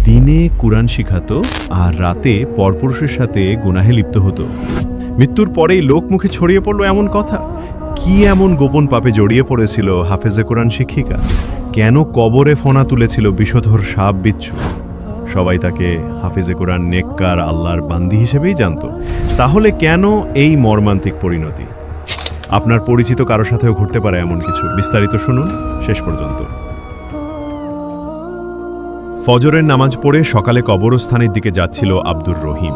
দিনে কুরআন শিখাতো আর রাতে পরপুরুষের সাথে গুনাহে লিপ্ত হতো। মৃত্যুর পরেই লোকমুখে ছড়িয়ে পড়ল এমন কথা। কি এমন গোপন পাপে জড়িয়ে পড়েছিল হাফেজে কোরআন শিক্ষিকা? কেন কবরে ফোনা তুলেছিল বিষধর সাপ বিচ্ছু? সবাই তাকে হাফেজে কোরআন নেককার আল্লাহর বান্দি হিসেবেই জানত। তাহলে কেন এই মর্মান্তিক পরিণতি? আপনার পরিচিত কারো সাথেও ঘটতে পারে এমন কিছু। বিস্তারিত শুনুন শেষ পর্যন্ত। ফজরের নামাজ পড়ে সকালে কবরস্থানের দিকে যাচ্ছিল আব্দুর রহিম।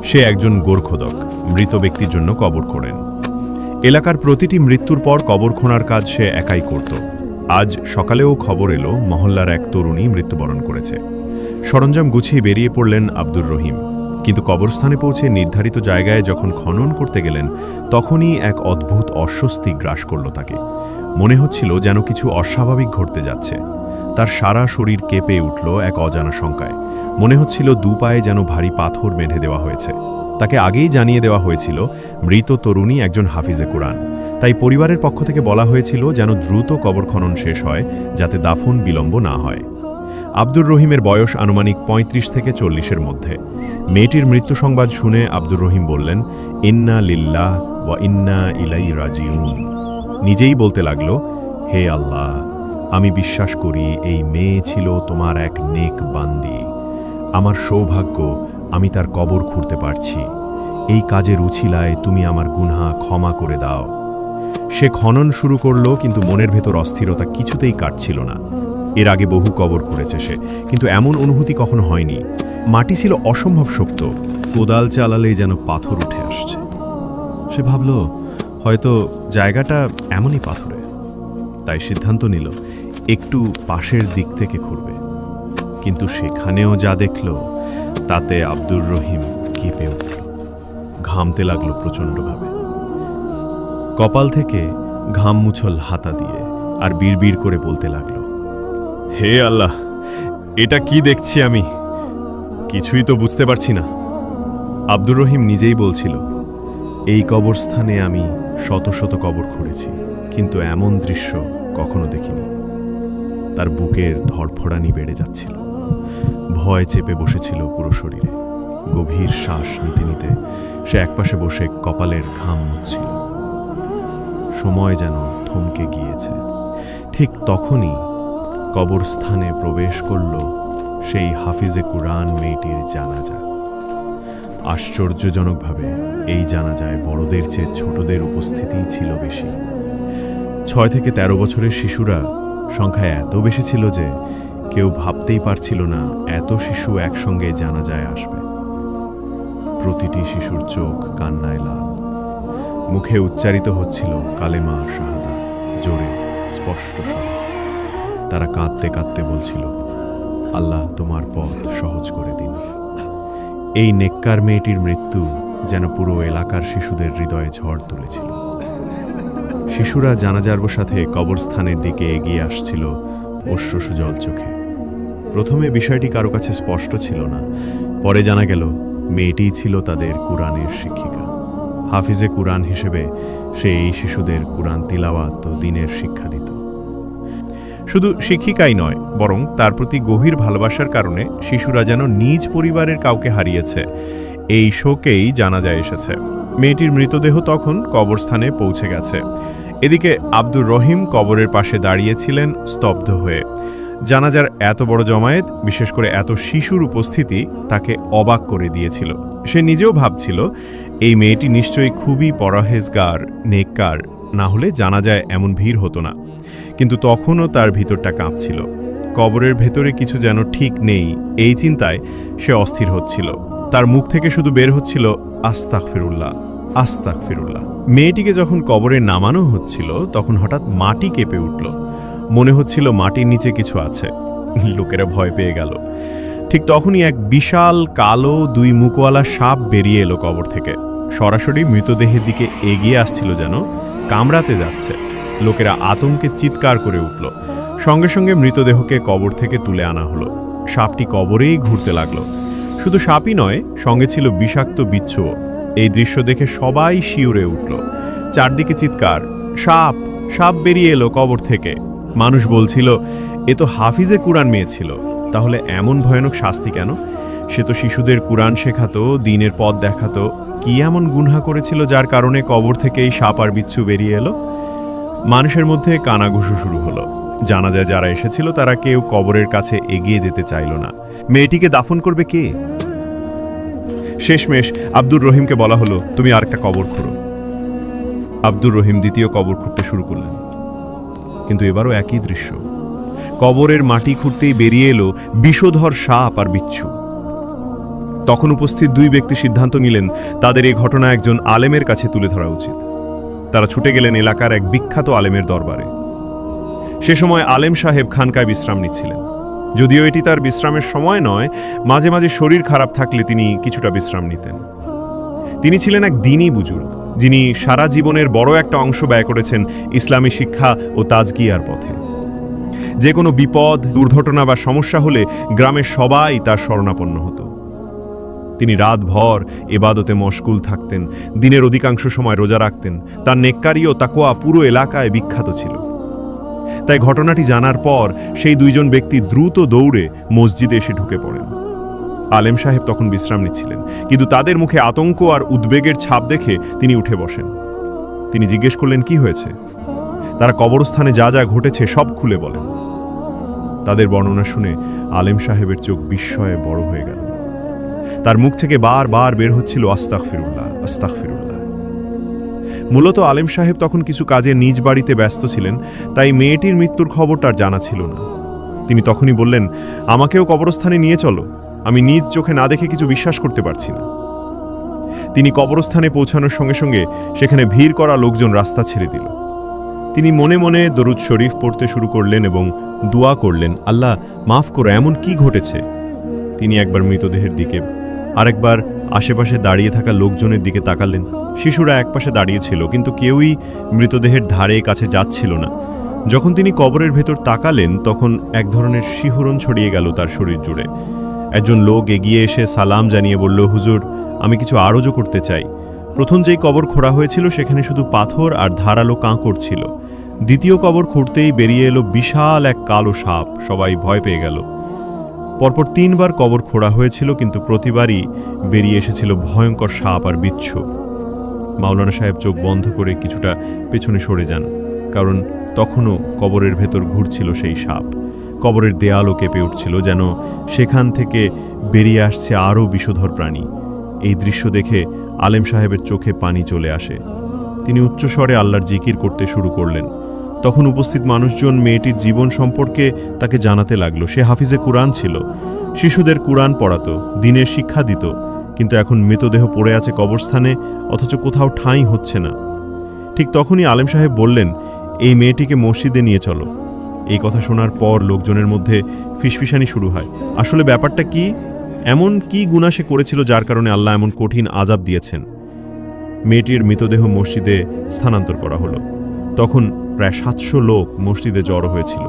সে একজন গোরখোদক, মৃত ব্যক্তির জন্য কবর খোঁড়েন। এলাকার প্রতিটি মৃত্যুর পর কবর খোঁড়ার কাজ সে একাই করত। আজ সকালেও খবর এলো মহল্লার এক তরুণী মৃত্যুবরণ করেছে। সরঞ্জাম গুছিয়ে বেরিয়ে পড়লেন আব্দুর রহিম, কিন্তু কবরস্থানে পৌঁছে নির্ধারিত জায়গায় যখন খনন করতে গেলেন তখনই এক অদ্ভুত অস্বস্তি গ্রাস করল তাকে। মনে হচ্ছিল যেন কিছু অস্বাভাবিক ঘটতে যাচ্ছে। তার সারা শরীর কেঁপে উঠল এক অজানা শঙ্কায়। মনে হচ্ছিল দু পায়ে যেন ভারী পাথর বেঁধে দেওয়া হয়েছে। তাকে আগেই জানিয়ে দেওয়া হয়েছিল মৃত তরুণী একজন হাফিজে কোরআন, তাই পরিবারের পক্ষ থেকে বলা হয়েছিল যেন দ্রুত কবর খনন শেষ হয়, যাতে দাফন বিলম্ব না হয়। আব্দুর রহিমের বয়স আনুমানিক ৩৫ থেকে ৪০-এর মধ্যে। মেয়েটির মৃত্যু সংবাদ শুনে আব্দুর রহিম বললেন, ইন্না লিল্লাহ ওয়া ইন্না ইলাইহি রাজিউন। নিজেই বলতে লাগল, হে আল্লাহ, আমি বিশ্বাস করি এই মেয়ে ছিল তোমার এক নেক বান্দি। আমার সৌভাগ্য আমি তার কবর খুঁড়তে পারছি। এই কাজের উছিলায় তুমি আমার গুনাহ ক্ষমা করে দাও। সে খনন শুরু করল, কিন্তু মনের ভেতর অস্থিরতা কিছুতেই কাটছিল না। এর আগে বহু কবর খুঁড়েছে সে, কিন্তু এমন অনুভূতি কখনো হয়নি। মাটি ছিল অসম্ভব শক্ত, কোদাল চালালেই যেন পাথর উঠে আসছে। সে ভাবল হয়তো জায়গাটা এমনই পাথরে, তাই সিদ্ধান্ত নিল একটু পাশের দিক থেকে খুঁড়বে। কিন্তু সেখানেও যা দেখল তাতে আব্দুর রহিম কেঁপে উঠল, ঘামতে লাগলো প্রচণ্ডভাবে। কপাল থেকে ঘাম মুছল হাতা দিয়ে আর বিড়বিড় করে বলতে লাগলো, হে আল্লাহ, এটা কি দেখছি আমি? কিছুই তো বুঝতে পারছি না। আব্দুর রহিম নিজেই বলছিল, এই কবরস্থানে আমি শত শত কবর খুঁড়েছি, কিন্তু এমন দৃশ্য কখনো দেখিনি। তার বুকের ধড়ফড়ানি বেড়ে যাচ্ছিল, ভয় চেপে বসেছিল পুরো শরীরে। গভীর শ্বাস নিতে নিতে সে একপাশে বসে কপালের ঘাম মুছছিল। সময় যেন থমকে গিয়েছে। ঠিক তখনই কবরস্থানে প্রবেশ করল সেই হাফিজে কুরআন মেয়েটির জানাজা। আশ্চর্যজনকভাবে এই জানাজায় বড়দের চেয়ে ছোটদের উপস্থিতিই ছিল বেশি। ৬ থেকে ১৩ বছরের শিশুরা সংখ্যায় এত বেশি ছিল যে কেউ ভাবতেই পারছিল না এত শিশু একসঙ্গে জানাজায় আসবে। প্রতিটি শিশুর চোখ কান্নায় লাল, মুখে উচ্চারিত হচ্ছিল কালেমা শাহাদাত, জোরে স্পষ্ট স্বরে। তারা কাঁদতে কাঁদতে বলছিল, আল্লাহ তোমার পথ সহজ করে দিন। এই নেককার মেয়েটির মৃত্যু যেন পুরো এলাকার শিশুদের হৃদয়ে ঝড় তুলেছিল। শিশুরা জানাজার সাথে কবরস্থানের দিকে এগিয়ে আসছিল অশ্রুসজল চোখে। প্রথমে বিষয়টি কারো কাছে স্পষ্ট ছিল না, পরে জানা গেল মেয়েটিই ছিল তাদের কুরআনের শিক্ষিকা। হাফিজে কুরআন হিসেবে সে এই শিশুদের কুরআন তিলাওয়াত ও দ্বীনের শিক্ষা দিত। শুধু শিক্ষিকাই নয়, বরং তার প্রতি গভীর ভালোবাসার কারণে শিশুরা যেন নিজ পরিবারের কাউকে হারিয়েছে, এই শোকেই জানাজায় এসেছে। মেয়েটির মৃতদেহ তখন কবরস্থানে পৌঁছে গেছে। এদিকে আব্দুর রহিম কবরের পাশে দাঁড়িয়েছিলেন স্তব্ধ হয়ে। জানাজার এত বড় জমায়েত, বিশেষ করে এত শিশুর উপস্থিতি তাকে অবাক করে দিয়েছিল। সে নিজেও ভাবছিল এই মেয়েটি নিশ্চয়ই খুবই পরহেজগার, নেককার, না হলে জানাজায় এমন ভিড় হতো না। কিন্তু তখনও তার ভিতরটা কাঁপছিল। কবরের ভেতরে কিছু যেন ঠিক নেই, এই চিন্তায় সে অস্থির হচ্ছিল। তার মুখ থেকে শুধু বের হচ্ছিল আস্তাগফিরুল্লাহ, আস্তাগফিরুল্লাহ। মেয়েটিকে যখন কবরে নামানো হচ্ছিল তখন হঠাৎ মাটি কেঁপে উঠল। মনে হচ্ছিল মাটির নিচে কিছু আছে। লোকেরা ভয় পেয়ে গেল। ঠিক তখনই এক বিশাল কালো 2 মুখওয়ালা সাপ বেরিয়ে এলো কবর থেকে। সরাসরি মৃতদেহের দিকে এগিয়ে আসছিল, যেন কামড়াতে যাচ্ছে। লোকেরা আতঙ্কে চিৎকার করে উঠল। সঙ্গে সঙ্গে মৃতদেহকে কবর থেকে তুলে আনা হলো। সাপটি কবরেই ঘুরতে লাগলো। শুধু সাপই নয়, সঙ্গে ছিল বিষাক্ত বিচ্ছুও। এই দৃশ্য দেখে সবাই শিউরে উঠল। চারদিকে চিৎকার, সাপ, সাপ বেরিয়ে এলো কবর থেকে। মানুষ বলছিল, এ তো হাফিজে কুরআন মেয়ে ছিল, তাহলে এমন ভয়ানক শাস্তি কেন? সে তো শিশুদের কুরআন শেখাতো, দ্বীনের পথ দেখাতো। কি এমন গুনহা করেছিল যার কারণে কবর থেকে এই সাপ আর বিচ্ছু বেরিয়ে এলো? মানুষের মধ্যে কানাঘুষো শুরু হলো। জানা যায় যারা এসেছিল তারা কেউ কবরের কাছে এগিয়ে যেতে চাইল না। মেয়েটিকে দাফন করবে কে? শেষমেশ আব্দুর রহিমকে বলা হলো, তুমি আরেকটা কবর খুঁড়ো। আব্দুর রহিম দ্বিতীয় কবর খুঁড়তে শুরু করলেন, কিন্তু এবারও একই দৃশ্য। কবরের মাটি খুঁড়তেই বেরিয়ে এলো বিষধর সাপ আর বিচ্ছু। তখন উপস্থিত দুই ব্যক্তি সিদ্ধান্ত নিলেন তাদের এই ঘটনা একজন আলেমের কাছে তুলে ধরা উচিত। তারা ছুটে গেলেন এলাকার এক বিখ্যাত আলেমের দরবারে। সে সময় আলেম সাহেব খানকায় বিশ্রাম নিচ্ছিলেন। যদিও এটি তার বিশ্রামের সময় নয়, মাঝে মাঝে শরীর খারাপ থাকলে তিনি কিছুটা বিশ্রাম নিতেন। তিনি ছিলেন এক দ্বীনী বুজুর্গ, যিনি সারা জীবনের বড় একটা অংশ ব্যয় করেছেন ইসলামী শিক্ষা ও তাজকিয়ার পথে। যে কোনো বিপদ, দুর্ঘটনা বা সমস্যা হলে গ্রামের সবাই তার শরণাপন্ন হতো। তিনি রাতভর ইবাদতে মশগুল থাকতেন, দিনের অধিকাংশ সময় রোজা রাখতেন। তার নেককারি ও তাকওয়া পুরো এলাকায় বিখ্যাত ছিল। তাই ঘটনাটি জানার পর সেই দুইজন ব্যক্তি দ্রুত দৌড়ে মসজিদে এসে ঢুকে পড়েন। আলেম সাহেব তখন বিশ্রাম নিচ্ছিলেন, কিন্তু তাদের মুখে আতঙ্ক আর উদ্বেগের ছাপ দেখে তিনি উঠে বসেন। তিনি জিজ্ঞেস করলেন, কি হয়েছে? তারা কবরস্থানে যা যা ঘটেছে সব খুলে বলেন। তাদের বর্ণনা শুনে আলেম সাহেবের চোখ বিস্ময়ে বড় হয়ে গেল। তার মুখ থেকে বারবার বের হচ্ছিল আস্তাগফিরুল্লাহ, আস্তাগফিরুল্লাহ। মূলত আলেম সাহেব তখন কিছু কাজে নিজ বাড়িতে ব্যস্ত ছিলেন, তাই মেয়েটির মৃত্যুর খবরটা জানা ছিল না। তিনি তখনই বললেন, আমাকেও কবরস্থানে নিয়ে চলো, আমি নিজ চোখে না দেখে কিছু বিশ্বাস করতে পারছি না। তিনি কবরস্থানে পৌঁছানোর সঙ্গে সঙ্গে সেখানে ভিড় করা লোকজন রাস্তা ছেড়ে দিল। তিনি মনে মনে দরুদ শরীফ পড়তে শুরু করলেন এবং দোয়া করলেন, আল্লাহ মাফ করো, এমন কি ঘটেছে? তিনি একবার মৃতদেহের দিকে, আরেকবার আশেপাশে দাঁড়িয়ে থাকা লোকজনের দিকে তাকালেন। শিশুরা একপাশে দাঁড়িয়ে ছিল, কিন্তু কেউই মৃতদেহের ধারে কাছে যাচ্ছিল না। যখন তিনি কবরের ভেতর তাকালেন, তখন এক ধরনের শিহরণ ছড়িয়ে গেল তার শরীর জুড়ে। একজন লোক এগিয়ে এসে সালাম জানিয়ে বলল, হুজুর, আমি কিছু আরজও করতে চাই। প্রথম যেই কবর খোঁড়া হয়েছিল সেখানে শুধু পাথর আর ধারালো কাঁকড় ছিল। দ্বিতীয় কবর খুঁড়তেই বেরিয়ে এলো বিশাল এক কালো সাপ। সবাই ভয় পেয়ে গেল। পরপর 3 বার কবর খোঁড়া হয়েছিল, কিন্তু প্রতিবারই বেরিয়ে এসেছিল ভয়ঙ্কর সাপ আর বিচ্ছু। মাওলানা সাহেব চোখ বন্ধ করে কিছুটা পেছনে সরে যান, কারণ তখনও কবরের ভেতর ঘুরছিল সেই সাপ। কবরের দেয়ালও কেঁপে উঠছিল, যেন সেখান থেকে বেরিয়ে আসছে আরও বিষধর প্রাণী। এই দৃশ্য দেখে আলেম সাহেবের চোখে পানি চলে আসে। তিনি উচ্চস্বরে আল্লাহর জিকির করতে শুরু করলেন। তখন উপস্থিত মানুষজন মেয়েটির জীবন সম্পর্কে তাকে জানাতে লাগলো। সে হাফিজে কুরআন ছিল, শিশুদের কুরআন পড়াতো, দ্বীনের শিক্ষা দিত, কিন্তু এখন মৃতদেহ পড়ে আছে কবরস্থানে, অথচ কোথাও ঠাঁই হচ্ছে না। ঠিক তখনই আলেম সাহেব বললেন, এই মেয়েটিকে মসজিদে নিয়ে চলো। এই কথা শোনার পর লোকজনের মধ্যে ফিসফিসানি শুরু হয়। আসলে ব্যাপারটা কি? এমন কি গুনাহ সে করেছিল যার কারণে আল্লাহ এমন কঠিন আযাব দিয়েছেন? মেয়েটির মৃতদেহ মসজিদে স্থানান্তর করা হলো। তখন প্রায় 700 লোক মসজিদে জড়ো হয়েছিল।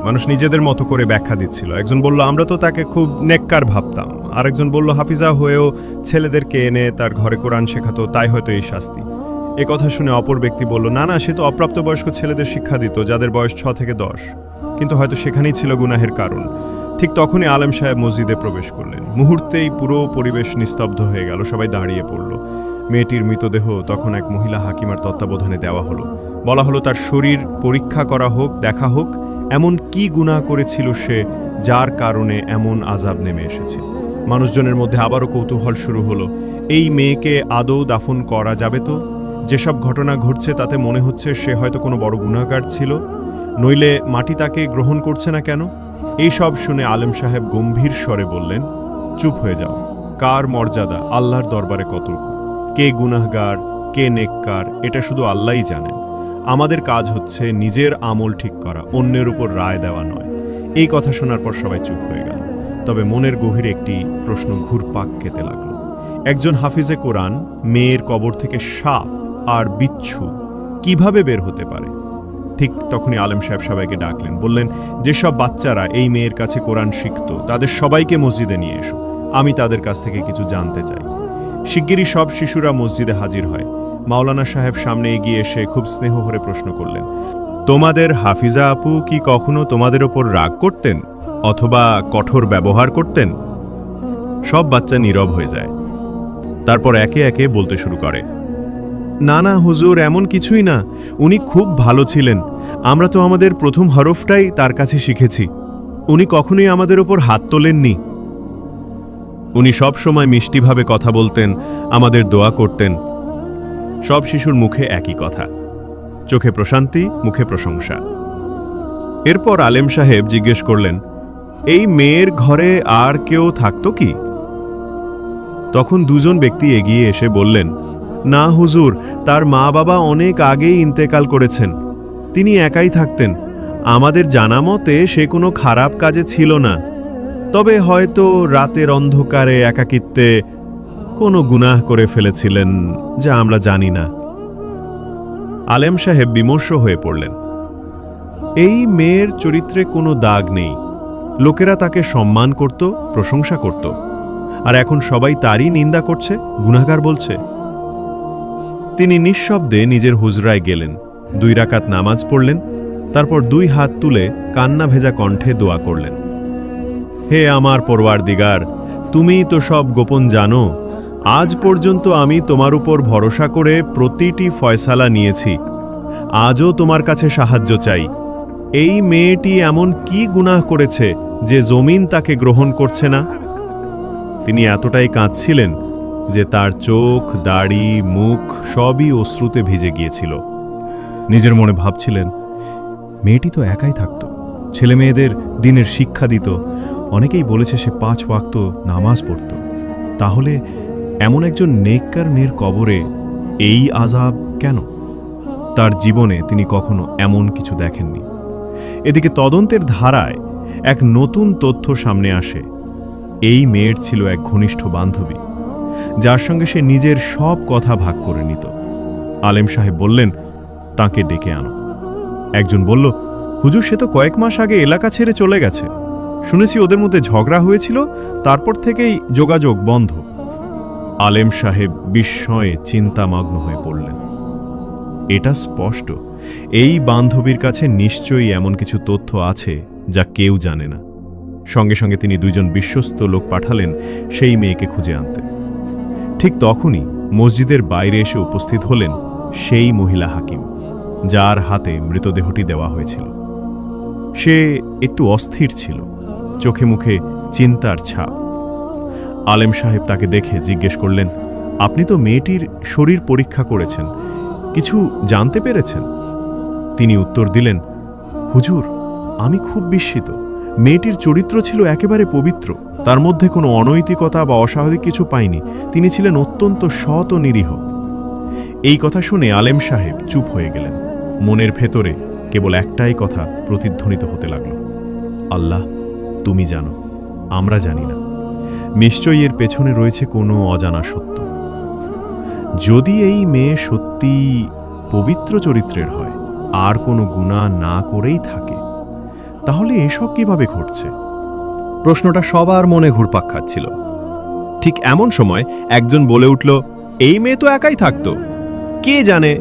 মানুষ নিজেদের মতো করে ব্যাখ্যা দিচ্ছিল। একজন বলল, আমরা তো তাকে খুব নেককার ভাবতাম। আরেকজন বলল, হাফিজা হয়েও ছেলেদেরকে এনে তার ঘরে কোরআন শেখাতো, তাই হয়তো এই শাস্তি। এ কথা শুনে অপর ব্যক্তি বলল, না না, সে তো অপ্রাপ্তবয়স্ক ছেলেদের শিক্ষা দিত, যাদের বয়স 6 থেকে 10, কিন্তু হয়তো সেখানেই ছিল গুনাহের কারণ। ঠিক তখনই আলেম সাহেব মসজিদে প্রবেশ করলেন। মুহূর্তেই পুরো পরিবেশ নিস্তব্ধ হয়ে গেল, সবাই দাঁড়িয়ে পড়ল। মেয়েটির মৃতদেহ তখন এক মহিলা হাকিমার তত্ত্বাবধানে দেওয়া হলো। বলা হলো তার শরীর পরীক্ষা করা হোক, দেখা হোক এমন কি গুনাহ করেছিল সে, যার কারণে এমন আযাব নেমে এসেছে। মানুষজনের মধ্যে আবারও কৌতূহল শুরু হলো, এই মেয়েকে আদৌ দাফন করা যাবে তো? যেসব ঘটনা ঘটছে তাতে মনে হচ্ছে সে হয়তো কোনো বড় গুনাহগার ছিল, নইলে মাটি তাকে গ্রহণ করছে না কেন? এই সব শুনে আলেম সাহেব গম্ভীর স্বরে বললেন, চুপ হয়ে যাও। কার মর্যাদা আল্লাহর দরবারে কতটুকু, কে গুনাহগার কে নেককার, এটা শুধু আল্লাহই জানেন। আমাদের কাজ হচ্ছে নিজের আমল ঠিক করা, অন্যের উপর রায় দেওয়া নয়। এই কথা শোনার পর সবাই চুপ হয়ে গেল। তবে মনের গভীরে একটি প্রশ্ন ঘুরপাক খেতে লাগলো। একজন হাফিজে কোরআন মেয়ের কবর থেকে সাপ আর বিচ্ছু কিভাবে বের হতে পারে? ঠিক তখনই আলেম সাহেব সবাইকে ডাকলেন, বললেন, যেসব বাচ্চারা এই মেয়ের কাছে কোরআন শিখত তাদের সবাইকে মসজিদে নিয়ে এসো, আমি তাদের কাছ থেকে কিছু জানতে চাই। শিগগিরই সব শিশুরা মসজিদে হাজির হয়। মাওলানা সাহেব সামনে এগিয়ে এসে খুব স্নেহ ভরে প্রশ্ন করলেন, তোমাদের হাফিজা আপু কি কখনো তোমাদের ওপর রাগ করতেন? অথবা কঠোর ব্যবহার করতেন? সব বাচ্চা নীরব হয়ে যায়। তারপর একে একে বলতে শুরু করে, না না হুজুর, এমন কিছুই না, উনি খুব ভালো ছিলেন। আমরা তো আমাদের প্রথম হরফটাই তার কাছে শিখেছি। উনি কখনোই আমাদের ওপর হাত তোলেননি। উনি সব সময় মিষ্টিভাবে কথা বলতেন, আমাদের দোয়া করতেন। সব শিশুর মুখে একই কথা, চোখে প্রশান্তি, মুখে প্রশংসা। এরপর আলেম সাহেব জিজ্ঞেস করলেন, এই মেয়ের ঘরে আর কেউ থাকতো কি? তখন দুজন ব্যক্তি এগিয়ে এসে বললেন, না হুজুর, তার মা বাবা অনেক আগেই ইন্তেকাল করেছেন। তিনি একাই থাকতেন। আমাদের জানা মতে সে কোনো খারাপ কাজে ছিল না, তবে হয়তো রাতের অন্ধকারে একাকিত্বে কোনো গুনাহ করে ফেলেছিলেন, যা আমরা জানি না। আলেম সাহেব বিমর্ষ হয়ে পড়লেন। এই মেয়ের চরিত্রে কোনো দাগ নেই। লোকেরা তাকে সম্মান করত, প্রশংসা করত, আর এখন সবাই তারই নিন্দা করছে, গুনাহগার বলছে। তিনি নিঃশব্দে নিজের হুজরায় গেলেন, 2 রাকাত নামাজ পড়লেন, তারপর 2 হাত তুলে কান্না ভেজা কণ্ঠে দোয়া করলেন, হে আমার পরওয়ারদিগার, তুমিই তো সব গোপন জানো। আজ পর্যন্ত আমি তোমার উপর ভরসা করে প্রতিটি ফয়সালা নিয়েছি। আজও তোমার কাছে সাহায্য চাই। এই মেয়েটি এমন কি গুনাহ করেছে যে জমিন তাকে গ্রহণ করছে না? তিনি এতটাই কাঁদছিলেন যে তার চোখ, দাড়ি, মুখ সবই অশ্রুতে ভিজে গিয়েছিল। নিজের মনে ভাবছিলেন, মেয়েটি তো একাই থাকত, ছেলে মেয়েদের দিনের শিক্ষা দিত, অনেকেই বলেছে সে 5 ওয়াক্ত নামাজ পড়ত। তাহলে এমন একজন নেককার মেয়ের কবরে এই আযাব কেন? তার জীবনে তিনি কখনো এমন কিছু দেখেননি। এদিকে তদন্তের ধারায় এক নতুন তথ্য সামনে আসে। এই মেয়ের ছিল এক ঘনিষ্ঠ বান্ধবী, যার সঙ্গে সে নিজের সব কথা ভাগ করে নিত। আলেম সাহেব বললেন, তাকে ডেকে আনো। একজন বলল, হুজুর, সে তো কয়েক মাস আগে এলাকা ছেড়ে চলে গেছে। শুনেছি ওদের মধ্যে ঝগড়া হয়েছিল, তারপর থেকেই যোগাযোগ বন্ধ। আলেম সাহেব বিস্ময়ে চিন্তামগ্ন হয়ে পড়লেন। এটা স্পষ্ট, এই বান্ধবীর কাছে নিশ্চয়ই এমন কিছু তথ্য আছে যা কেউ জানে না। সঙ্গে সঙ্গে তিনি 2 জন বিশ্বস্ত লোক পাঠালেন সেই মেয়েকে খুঁজে আনতে। ঠিক তখনই মসজিদের বাইরে এসে উপস্থিত হলেন সেই মহিলা হাকিম, যার হাতে মৃতদেহটি দেওয়া হয়েছিল। সে একটু অস্থির ছিল, চোখে মুখে চিন্তার ছাপ। আলেম সাহেব তাকে দেখে জিজ্ঞেস করলেন, আপনি তো মেয়েটির শরীর পরীক্ষা করেছেন, কিছু জানতে পেরেছেন? তিনি উত্তর দিলেন, হুজুর, আমি খুব বিস্মিত। মেয়েটির চরিত্র ছিল একেবারে পবিত্র, তার মধ্যে কোনো অনৈতিকতা বা অস্বাভাবিক কিছু পাইনি। তিনি ছিলেন অত্যন্ত সৎ ও নিরীহ। এই কথা শুনে আলেম সাহেব চুপ হয়ে গেলেন। মনের ভেতরে কেবল একটাই কথা প্রতিধ্বনিত হতে লাগল, আল্লাহ, তুমি জানো, আমরা জানি না। নিশ্চয়ই এর পেছনে রয়েছে কোনো অজানা সত্য। যদি এই মেয়ে সত্যি পবিত্র চরিত্রের হয়, আর কোনো গুনাহ না করেই থাকে, তাহলে এসব কিভাবে ঘটছে? প্রশ্নটা সবার মনে ঘুরপাক খাচ্ছিল। ঠিক এমন সময় একজন বলে উঠল, এই মেয়ে তো একাই থাকতো, কে জানে,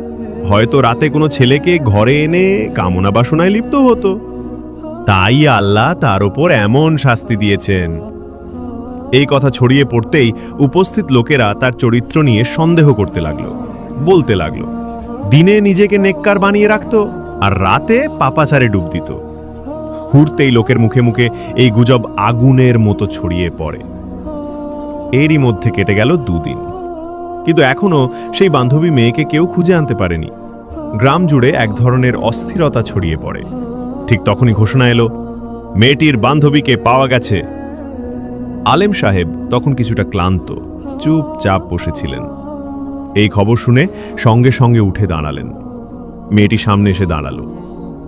হয়তো রাতে কোনো ছেলেকে ঘরে এনে কামনা বাসনায় লিপ্ত হতো, তাই আল্লাহ তার ওপর এমন শাস্তি দিয়েছেন। এই কথা ছড়িয়ে পড়তেই উপস্থিত লোকেরা তার চরিত্র নিয়ে সন্দেহ করতে লাগলো, বলতে লাগলো, দিনে নিজেকে নেককার বানিয়ে রাখত আর রাতে পাপাচারে ডুব দিত। হুড়তেই লোকের মুখে মুখে এই গুজব আগুনের মতো ছড়িয়ে পড়ে। এরই মধ্যে কেটে গেল 2 দিন, কিন্তু এখনো সেই বান্ধবী মেয়েকে কেউ খুঁজে আনতে পারেনি। গ্রাম জুড়ে এক ধরনের অস্থিরতা ছড়িয়ে পড়ে। ঠিক তখনই ঘোষণা এলো, মেয়েটির বান্ধবীকে পাওয়া গেছে। আলেম সাহেব তখন কিছুটা ক্লান্ত, চুপচাপ বসেছিলেন। এই খবর শুনে সঙ্গে সঙ্গে উঠে দাঁড়ালেন। মেয়েটি সামনে এসে দাঁড়ালো।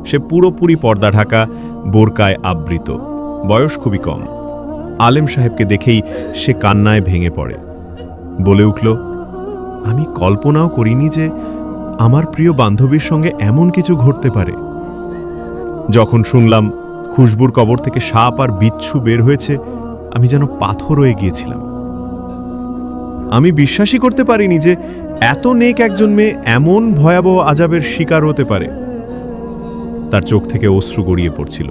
সে পুরোপুরি পর্দা ঢাকা, বোরকায় আবৃত, বয়স খুবই কম। আলেম সাহেবকে দেখেই সে কান্নায় ভেঙে পড়ে, বলে উঠল, আমি কল্পনাও করিনি যে আমার প্রিয় বান্ধবীর সঙ্গে এমন কিছু ঘটতে পারে। যখন শুনলাম খুশবুর কবর থেকে সাপ আর বিচ্ছু বের হয়েছে, আমি যেন পাথর হয়ে গিয়েছিলাম। আমি বিশ্বাসই করতে পারিনি যে এত নেক একজন মেয়ে এমন ভয়াবহ আযাবের শিকার হতে পারে। তার চোখ থেকে অশ্রু গড়িয়ে পড়ছিল।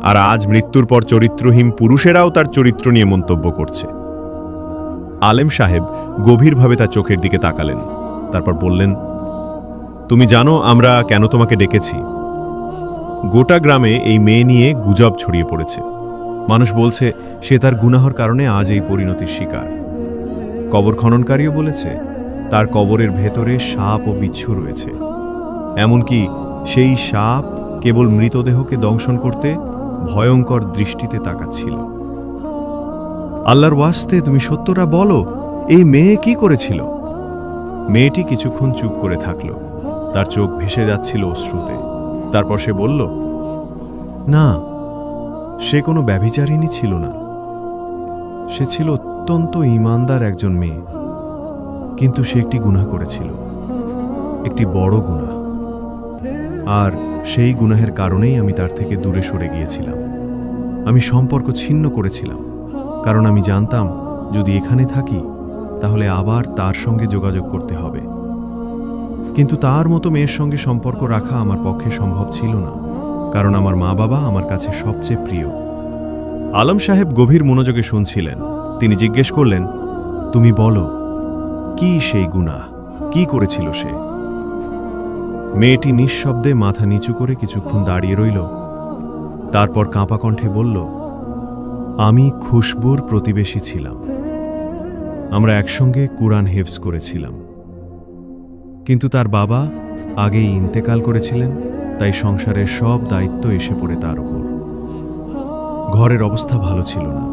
আর আজ মৃত্যুর পর চরিত্রহীন পুরুষেরাও তার চরিত্র নিয়ে মন্তব্য করছে। আলেম সাহেব গভীরভাবে তার চোখের দিকে তাকালেন, তারপর বললেন, তুমি জানো আমরা কেন তোমাকে ডেকেছি? গোটা গ্রামে এই মেয়ে নিয়ে গুজব ছড়িয়ে পড়েছে। মানুষ বলছে সে তার গুনাহর কারণে আজ এই পরিণতির শিকার। কবর খননকারীও বলেছে তার কবরের ভেতরে সাপ ও বিচ্ছু রয়েছে। এমনকি সেই সাপ কেবল মৃতদেহকে দংশন করতে ভয়ঙ্কর দৃষ্টিতে তাকাচ্ছিল। আল্লাহর ওয়াস্তে তুমি সত্যটা বলো, এই মেয়ে কি করেছিল? মেয়েটি কিছুক্ষণ চুপ করে থাকল, তার চোখ ভেসে যাচ্ছিল অশ্রুতে। তারপর সে বলল, না, সে কোনো ব্যভিচারিণী ছিল না। সে ছিল অত্যন্ত ঈমানদার একজন মেয়ে, কিন্তু সে একটি গুনাহ করেছিল, একটি বড় গুনাহ। আর সেই গুনাহের কারণেই আমি তার থেকে দূরে সরে গিয়েছিলাম। আমি সম্পর্ক ছিন্ন করেছিলাম, কারণ আমি জানতাম যদি এখানে থাকি তাহলে আবার তার সঙ্গে যোগাযোগ করতে হবে। কিন্তু তার মতো মেয়ের সঙ্গে সম্পর্ক রাখা আমার পক্ষে সম্ভব ছিল না, কারণ আমার মা বাবা আমার কাছে সবচেয়ে প্রিয়। আলম সাহেব গভীর মনোযোগে শুনছিলেন। তিনি জিজ্ঞেস করলেন, তুমি বলো, কি সেই গুনাহ, কি করেছিল সে? মেয়েটি নিঃশব্দে মাথা নিচু করে কিছুক্ষণ দাঁড়িয়ে রইল, তারপর কাঁপা কণ্ঠে বলল, আমি খুশবুর প্রতিবেশী ছিলাম। আমরা একসঙ্গে কুরআন হেফজ করেছিলাম, কিন্তু তার বাবা আগেই ইন্তেকাল করেছিলেন, তাই সংসারের সব দায়িত্ব এসে পড়ে তার উপর। ঘরের অবস্থা ভালো ছিল না,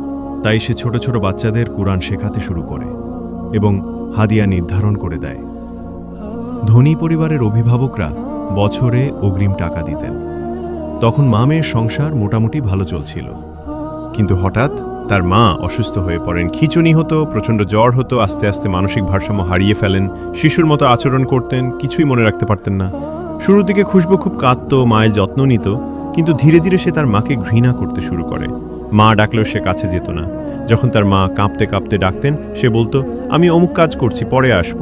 তাই সে ছোট ছোট বাচ্চাদের কুরআন শেখাতে শুরু করে এবং হাদিয়া নির্ধারণ করে দেয়। ধনী পরিবারের অভিভাবকরা বছরে অগ্রিম টাকা দিতেন। তখন মা মেয়ের সংসার মোটামুটি ভালো চলছিল। কিন্তু হঠাৎ তার মা অসুস্থ হয়ে পড়েন। খিঁচুনি হতো, প্রচণ্ড জ্বর হতো, আস্তে আস্তে মানসিক ভারসাম্য হারিয়ে ফেলেন, শিশুর মতো আচরণ করতেন, কিছুই মনে রাখতে পারতেন না। শুরুর দিকে খুশবু খুব কাঁদত, মায়ের যত্ন নিত, কিন্তু ধীরে ধীরে সে তার মাকে ঘৃণা করতে শুরু করে। মা ডাকলেও সে কাছে যেত না। যখন তার মা কাঁপতে কাঁপতে ডাকতেন, সে বলতো, আমি অমুক কাজ করছি, পরে আসব।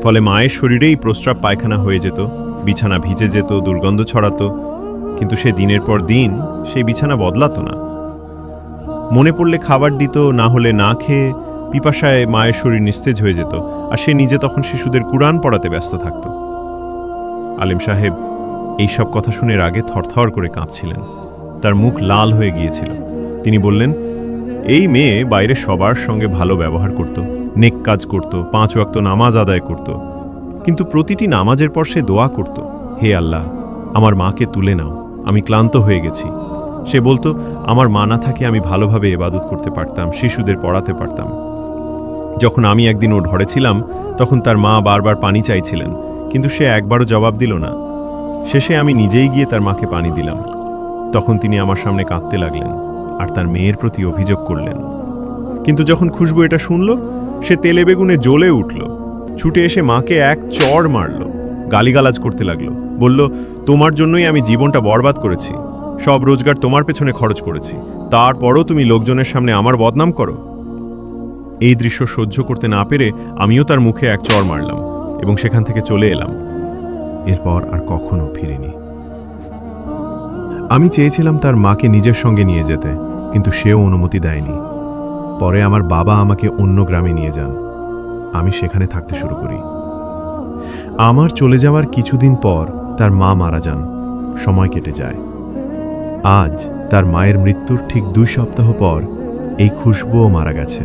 ফলে মায়ের শরীরেই প্রস্রাব পায়খানা হয়ে যেত, বিছানা ভিজে যেত, দুর্গন্ধ ছড়াতো। কিন্তু সে দিনের পর দিন সেই বিছানা বদলাতো না। মনে পড়লে খাবার দিত, না হলে না খেয়ে পিপাসায় মায়ের শরীর নিস্তেজ হয়ে যেত, আর সে নিজে তখন শিশুদের কুরআন পড়াতে ব্যস্ত থাকত। আলেম সাহেব এই সব কথা শুনে রাগে থরথর করে কাঁপছিলেন, তার মুখ লাল হয়ে গিয়েছিল। তিনি বললেন, এই মেয়ে বাইরে সবার সঙ্গে ভালো ব্যবহার করত, নেক কাজ করত, 5 ওয়াক্ত নামাজ আদায় করত, কিন্তু প্রতিটি নামাজের পর সে দোয়া করত, হে আল্লাহ, আমার মাকে তুলে নাও, আমি ক্লান্ত হয়ে গেছি। সে বলতো, আমার মা না থাকে আমি ভালোভাবে ইবাদত করতে পারতাম, শিশুদের পড়াতে পারতাম। যখন আমি একদিন ওর ঘরে ছিলাম, তখন তার মা বারবার পানি চাইছিলেন, কিন্তু সে একবারও জবাব দিল না। শেষে আমি নিজেই গিয়ে তার মাকে পানি দিলাম। তখন তিনি আমার সামনে কাঁদতে লাগলেন আর তার মেয়ের প্রতি অভিযোগ করলেন। কিন্তু যখন খুশবু এটা শুনল, সে তেলে বেগুনে জ্বলে উঠল, ছুটে এসে মাকে এক চড় মারল, গালিগালাজ করতে লাগলো, বলল, তোমার জন্যই আমি জীবনটা বরবাদ করেছি, সব রোজগার তোমার পেছনে খরচ করেছি, তারপরও তুমি লোকজনের সামনে আমার বদনাম করো। এই দৃশ্য সহ্য করতে না পেরে আমিও তার মুখে এক চড় মারলাম এবং সেখান থেকে চলে এলাম। এরপর আর কখনো ফিরিনি। আমি চেয়েছিলাম তার মাকে নিজের সঙ্গে নিয়ে যেতে, কিন্তু সেও অনুমতি দেয়নি। পরে আমার বাবা আমাকে অন্য গ্রামে নিয়ে যান, আমি সেখানে থাকতে শুরু করি। আমার চলে যাওয়ার কিছুদিন পর তার মা মারা যান, সময় কেটে যায়। আজ তার মায়ের মৃত্যুর ঠিক 2 সপ্তাহ পর এই খুশবুও মারা গেছে।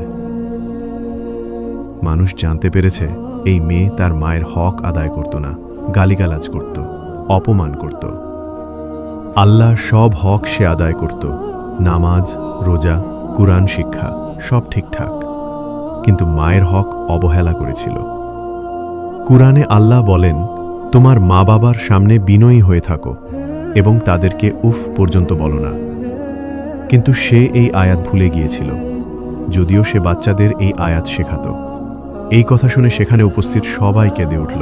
মানুষ জানতে পেরেছে এই মেয়ে তার মায়ের হক আদায় করত না, গালিগালাজ করত, অপমান করত। আল্লাহর সব হক সে আদায় করত, নামাজ, রোজা, কুরআন শিক্ষা সব ঠিকঠাক, কিন্তু মায়ের হক অবহেলা করেছিল। কুরআনে আল্লাহ বলেন, তোমার মা বাবার সামনে বিনয়ী হয়ে থাকো এবং তাদেরকে উফ পর্যন্ত বলো না। কিন্তু সে এই আয়াত ভুলে গিয়েছিল, যদিও সে বাচ্চাদের এই আয়াত শেখাতো। এই কথা শুনে সেখানে উপস্থিত সবাই কেঁদে উঠল,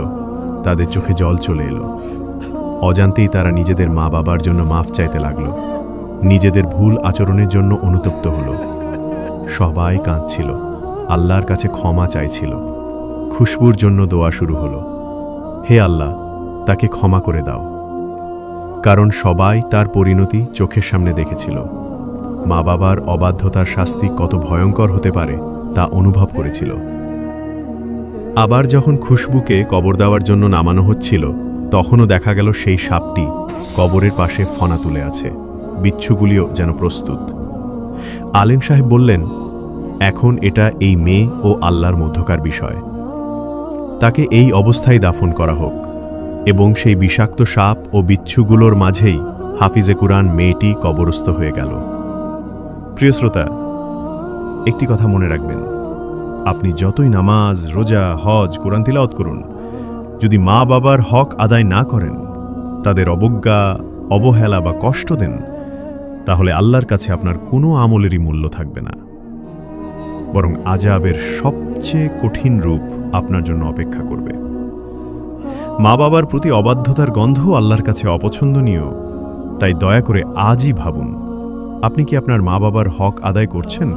তাদের চোখে জল চলে এলো। অজান্তেই তারা নিজেদের মা বাবার জন্য মাফ চাইতে লাগলো, নিজেদের ভুল আচরণের জন্য অনুতপ্ত হলো। সবাই কাঁদছিল, আল্লাহর কাছে ক্ষমা চাইছিল। খুশবুর জন্য দোয়া শুরু হলো, হে আল্লাহ, তাকে ক্ষমা করে দাও। কারণ সবাই তার পরিণতি চোখের সামনে দেখেছিল। মা বাবার অবাধ্যতার শাস্তি কত ভয়ঙ্কর হতে পারে তা অনুভব করেছিল। আবার যখন খুশবুকে কবর দেওয়ার জন্য নামানো হচ্ছিল, তখনও দেখা গেল সেই সাপটি কবরের পাশে ফনা তুলে আছে, বিচ্ছুগুলিও যেন প্রস্তুত। আলেম সাহেব বললেন, এখন এটা এই মেয়ে ও আল্লাহর মধ্যকার বিষয়। তাকে এই অবস্থায় দাফন করা হোক, এবং সেই বিষাক্ত সাপ ও বিচ্ছুগুলোর মাঝেই হাফিজে কুরআন মেয়েটি কবরস্থ হয়ে গেল। প্রিয় শ্রোতা, একটি কথা মনে রাখবেন, আপনি যতই নামাজ, রোজা, হজ, কোরআন তিলাওয়াত করুন, যদি মা বাবার হক আদায় না করেন, তাদের অবজ্ঞা, অবহেলা বা কষ্ট দেন, তাহলে আল্লাহর কাছে আপনার কোনো আমলেরই মূল্য থাকবে না, বরং আযাবের সবচেয়ে কঠিন রূপ আপনার জন্য অপেক্ষা করবে। মা বাবার প্রতি অবাধ্যতার গন্ধ আল্লাহর কাছে অপছন্দনীয়। তাই দয়া করে আজই ভাবুন, আপনি কি আপনার মা বাবার হক আদায় করছেন?